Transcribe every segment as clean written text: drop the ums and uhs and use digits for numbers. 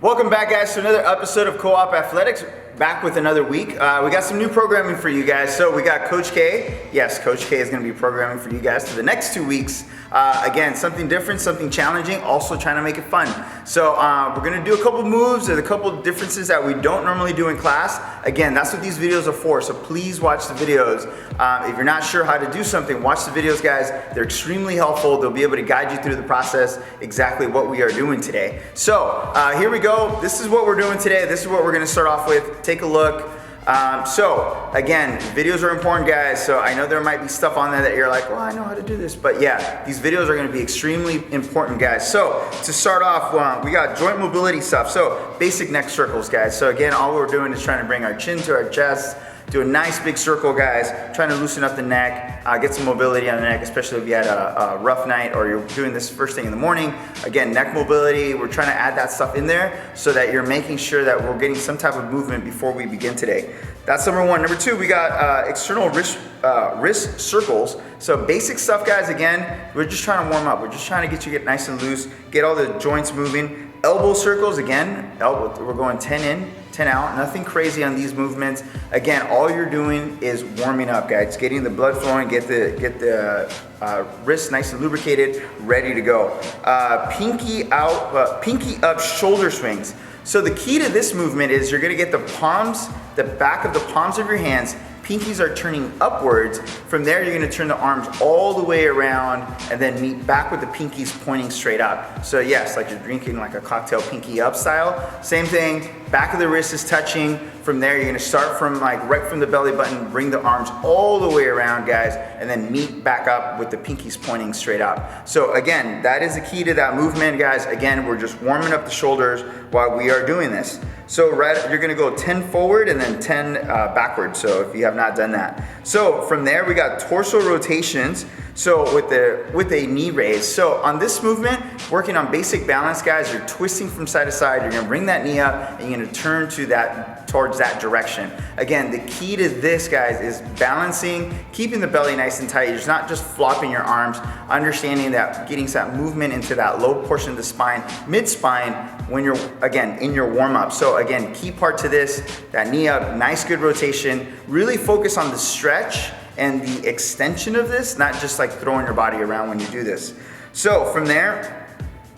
Welcome back, guys, to another episode of Co-op Athletics. Back with another week. We got some new programming for you guys. So we got Coach K. Yes, Coach K is going to be programming for you guys for the next 2 weeks. Again, something different, something challenging, also trying to make it fun. So we're going to do a couple moves and a couple differences that we don't normally do in class. Again, that's what these videos are for, so please watch the videos. If you're not sure how to do something, watch the videos, guys. They're extremely helpful. They'll be able to guide you through the process, exactly what we are doing today. So here we go. This is what we're doing today. This is what we're going to start off with. Take a look. So again, videos are important, guys. So I know there might be stuff on there that you're like, well, I know how to do this, but yeah, these videos are going to be extremely important, guys. So to start off, we got joint mobility stuff. So basic neck circles, guys. So again, all we're doing is trying to bring our chin to our chest. Do a nice big circle, guys. Trying to loosen up the neck, get some mobility on the neck, especially if you had a rough night or you're doing this first thing in the morning. Again, neck mobility, we're trying to add that stuff in there so that you're making sure that we're getting some type of movement before we begin today. That's number one. Number two, we got external wrist circles. So basic stuff, guys. Again, we're just trying to warm up. We're just trying to get nice and loose, get all the joints moving. Elbow circles, again, we're going 10 in, 10 out, nothing crazy on these movements. Again, all you're doing is warming up, guys, getting the blood flowing, get the wrist nice and lubricated, ready to go. Pinky up shoulder swings. So the key to this movement is you're gonna get the back of the palms of your hands, pinkies are turning upwards. From there, you're gonna turn the arms all the way around and then meet back with the pinkies pointing straight up. So yes, like you're drinking like a cocktail pinky up style. Same thing, back of the wrist is touching. From there, you're gonna start from right from the belly button, bring the arms all the way around, guys, and then meet back up with the pinkies pointing straight up. So again, that is the key to that movement, guys. Again, we're just warming up the shoulders while we are doing this. So you're gonna go 10 forward and then 10 backward, so if you have not done that. So from there, we got torso rotations. So with a knee raise. So on this movement, working on basic balance, guys, you're twisting from side to side. You're gonna bring that knee up and you're gonna turn towards that direction. Again, the key to this, guys, is balancing, keeping the belly nice and tight. You're not just flopping your arms, understanding that getting that movement into that low portion of the spine, mid-spine, when you're, again, in your warm-up. So again, key part to this, that knee up, nice good rotation. Really focus on the stretch and the extension of this, not just like throwing your body around when you do this. So from there,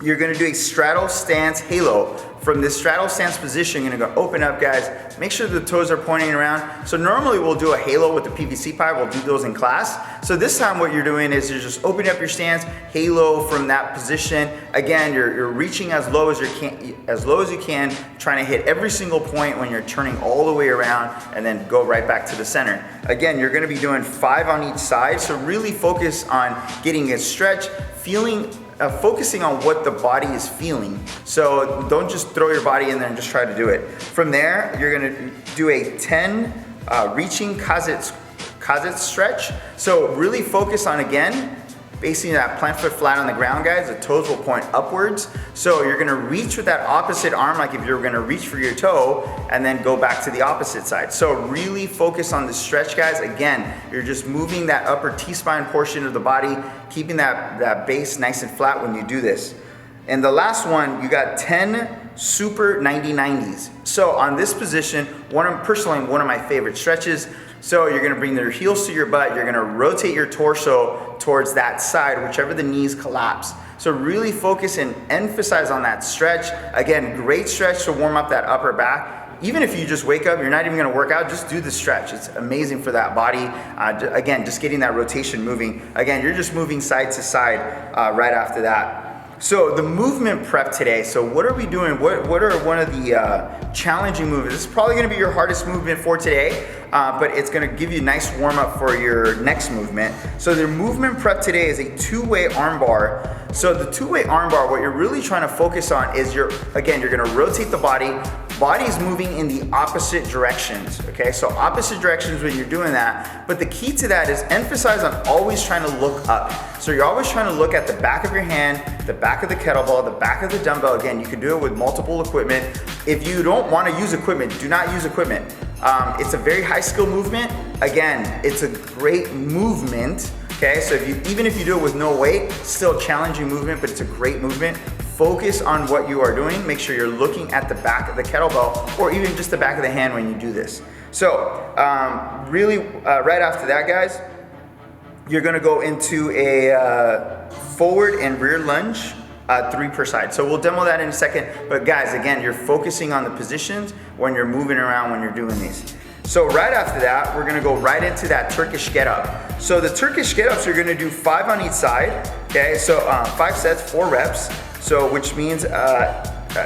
you're gonna do a straddle stance halo. From this straddle stance position, you're gonna go open up, guys. Make sure the toes are pointing around. So normally we'll do a halo with the PVC pipe. We'll do those in class. So this time what you're doing is you're just opening up your stance, halo from that position. Again, you're reaching as low as you can, trying to hit every single point when you're turning all the way around and then go right back to the center. Again, you're gonna be doing 5 on each side. So really focus on getting a stretch, focusing on what the body is feeling. So don't just throw your body in there and just try to do it. From there, you're gonna do a 10 reaching Kazit stretch. So really focus on, again, basing that plant foot flat on the ground, guys. The toes will point upwards. So you're gonna reach with that opposite arm, like if you're gonna reach for your toe, and then go back to the opposite side. So really focus on the stretch, guys. Again, you're just moving that upper T-spine portion of the body, keeping that base nice and flat when you do this. And the last one, you got 10 super 90-90s. So on this position, personally, one of my favorite stretches. So you're gonna bring your heels to your butt, you're gonna rotate your torso towards that side, whichever the knees collapse. So really focus and emphasize on that stretch. Again, great stretch to warm up that upper back. Even if you just wake up, you're not even gonna work out, just do the stretch. It's amazing for that body. Again, just getting that rotation moving. Again, you're just moving side to side right after that. So the movement prep today, so what are we doing? What are one of the challenging movements? This is probably gonna be your hardest movement for today, but it's gonna give you a nice warm up for your next movement. So the movement prep today is a 2-way arm bar. So the 2-way arm bar, what you're really trying to focus on is you're gonna rotate the body. Body's moving in the opposite directions, okay? So opposite directions when you're doing that, but the key to that is emphasize on always trying to look up. So you're always trying to look at the back of your hand, the back of the kettlebell, the back of the dumbbell. Again, you can do it with multiple equipment. If you don't wanna use equipment, do not use equipment. It's a very high skill movement. Again, it's a great movement, okay? So even if you do it with no weight, still a challenging movement, but it's a great movement. Focus on what you are doing. Make sure you're looking at the back of the kettlebell or even just the back of the hand when you do this. So really right after that, guys, you're gonna go into a forward and rear lunge, 3 per side. So we'll demo that in a second. But guys, again, you're focusing on the positions when you're moving around when you're doing these. So right after that, we're gonna go right into that Turkish get up. So the Turkish get ups, you're gonna do 5 on each side, okay? So 5 sets, 4 reps. So which means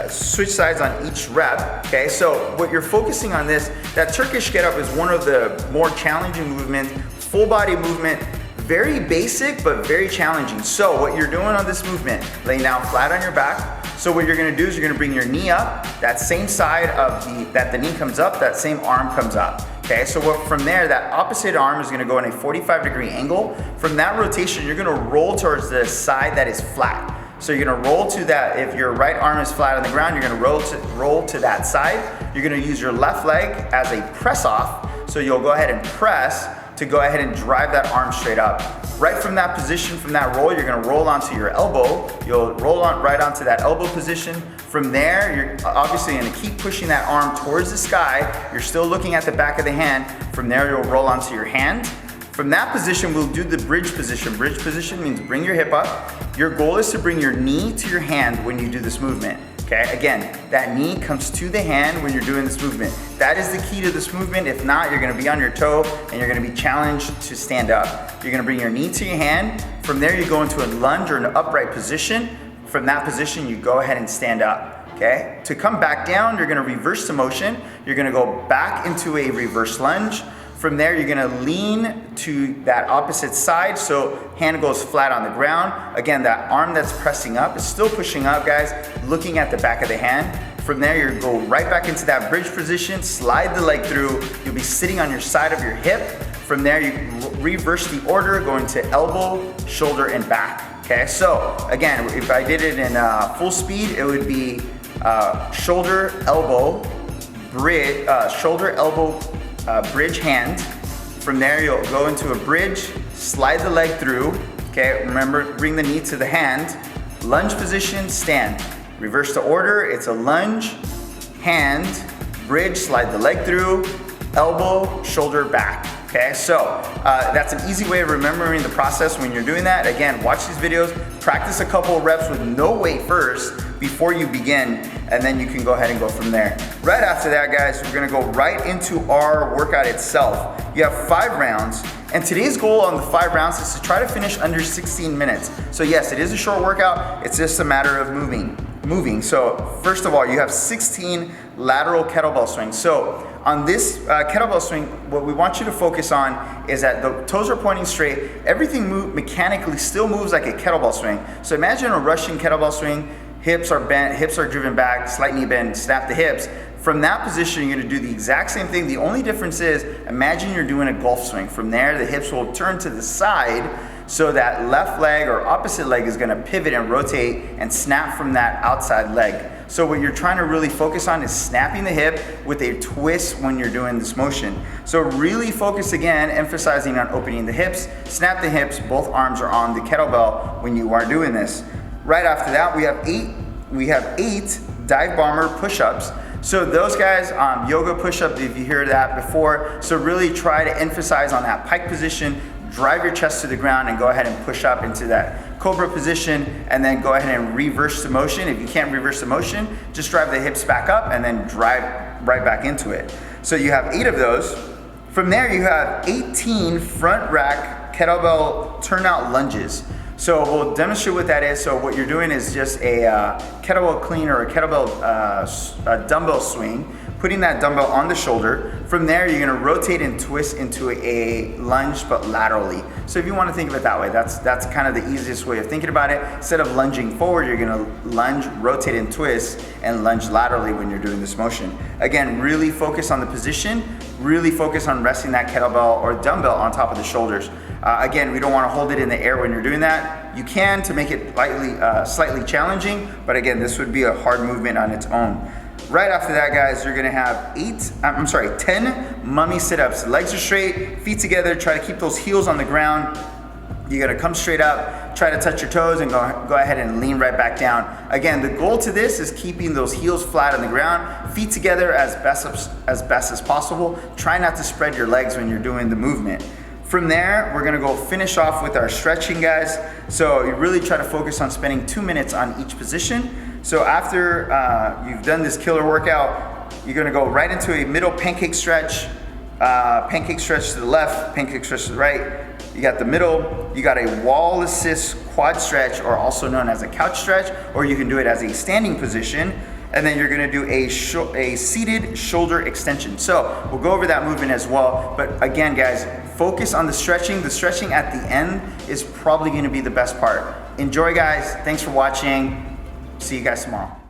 switch sides on each rep, okay? So what you're focusing on this, that Turkish get up is one of the more challenging movements, full body movement, very basic, but very challenging. So what you're doing on this movement, laying down flat on your back. So what you're gonna do is you're gonna bring your knee up, that same side of that the knee comes up, that same arm comes up. Okay, so from there, that opposite arm is gonna go in a 45-degree angle. From that rotation, you're gonna roll towards the side that is flat. So you're gonna roll to that, if your right arm is flat on the ground, you're gonna roll to that side. You're gonna use your left leg as a press off. So you'll go ahead and press to go ahead and drive that arm straight up. Right from that position, from that roll, you're gonna roll onto your elbow. You'll roll on right onto that elbow position. From there, you're obviously gonna keep pushing that arm towards the sky. You're still looking at the back of the hand. From there, you'll roll onto your hand. From that position, we'll do the bridge position. Bridge position means bring your hip up. Your goal is to bring your knee to your hand when you do this movement. Okay, again, that knee comes to the hand when you're doing this movement. That is the key to this movement. If not, you're gonna be on your toe and you're gonna be challenged to stand up. You're gonna bring your knee to your hand. From there, you go into a lunge or an upright position. From that position, you go ahead and stand up, okay? To come back down, you're gonna reverse the motion. You're gonna go back into a reverse lunge. From there, you're gonna lean to that opposite side, so hand goes flat on the ground. Again, that arm that's pressing up is still pushing up, guys, looking at the back of the hand. From there, you go right back into that bridge position, slide the leg through. You'll be sitting on your side of your hip. From there, you reverse the order, going to elbow, shoulder, and back, okay? So again, if I did it in full speed, it would be shoulder, elbow, bridge, bridge hand. From there, you'll go into a bridge, slide the leg through, okay? Remember, bring the knee to the hand, lunge position, stand. Reverse the order, it's a lunge, hand, bridge, slide the leg through, elbow, shoulder, back. Okay, so that's an easy way of remembering the process when you're doing that. Again, watch these videos, practice a couple of reps with no weight first before you begin, and then you can go ahead and go from there. Right after that, guys, we're gonna go right into our workout itself. You have 5 rounds, and today's goal on the 5 rounds is to try to finish under 16 minutes. So yes, it is a short workout, it's just a matter of moving. So first of all, you have 16 lateral kettlebell swings. So on this kettlebell swing, what we want you to focus on is that the toes are pointing straight. Everything mechanically still moves like a kettlebell swing. So imagine a Russian kettlebell swing. Hips are bent, hips are driven back, slight knee bend, snap the hips. From that position, you're gonna do the exact same thing. The only difference is, imagine you're doing a golf swing. From there, the hips will turn to the side, so that left leg or opposite leg is gonna pivot and rotate and snap from that outside leg. So what you're trying to really focus on is snapping the hip with a twist when you're doing this motion. So really focus again, emphasizing on opening the hips, snap the hips, both arms are on the kettlebell when you are doing this. Right after that, we have eight dive bomber push-ups. So those guys, yoga push-up, if you heard that before, so really try to emphasize on that pike position, drive your chest to the ground and go ahead and push up into that cobra position, and then go ahead and reverse the motion. If you can't reverse the motion, just drive the hips back up and then drive right back into it. So you have 8 of those. From there, you have 18 front rack kettlebell turnout lunges. So we'll demonstrate what that is. So what you're doing is just a kettlebell clean or a kettlebell dumbbell swing, putting that dumbbell on the shoulder. From there, you're gonna rotate and twist into a lunge, but laterally. So if you wanna think of it that way, that's kind of the easiest way of thinking about it. Instead of lunging forward, you're gonna lunge, rotate and twist, and lunge laterally when you're doing this motion. Again, really focus on the position, really focus on resting that kettlebell or dumbbell on top of the shoulders. Again, we don't want to hold it in the air when you're doing that. You can to make it slightly challenging, but again, this would be a hard movement on its own. Right after that, guys, you're gonna have 10 mummy sit-ups. Legs are straight, feet together, try to keep those heels on the ground. You're gonna come straight up, try to touch your toes, and go ahead and lean right back down. Again, the goal to this is keeping those heels flat on the ground, feet together as best as possible. Try not to spread your legs when you're doing the movement. From there, we're gonna go finish off with our stretching, guys. So you really try to focus on spending 2 minutes on each position. So after you've done this killer workout, you're gonna go right into a middle pancake stretch to the left, pancake stretch to the right. You got the middle, you got a wall assist quad stretch, or also known as a couch stretch, or you can do it as a standing position. And then you're gonna do a seated shoulder extension. So we'll go over that movement as well. But again, guys, focus on the stretching. The stretching at the end is probably gonna be the best part. Enjoy, guys. Thanks for watching. See you guys tomorrow.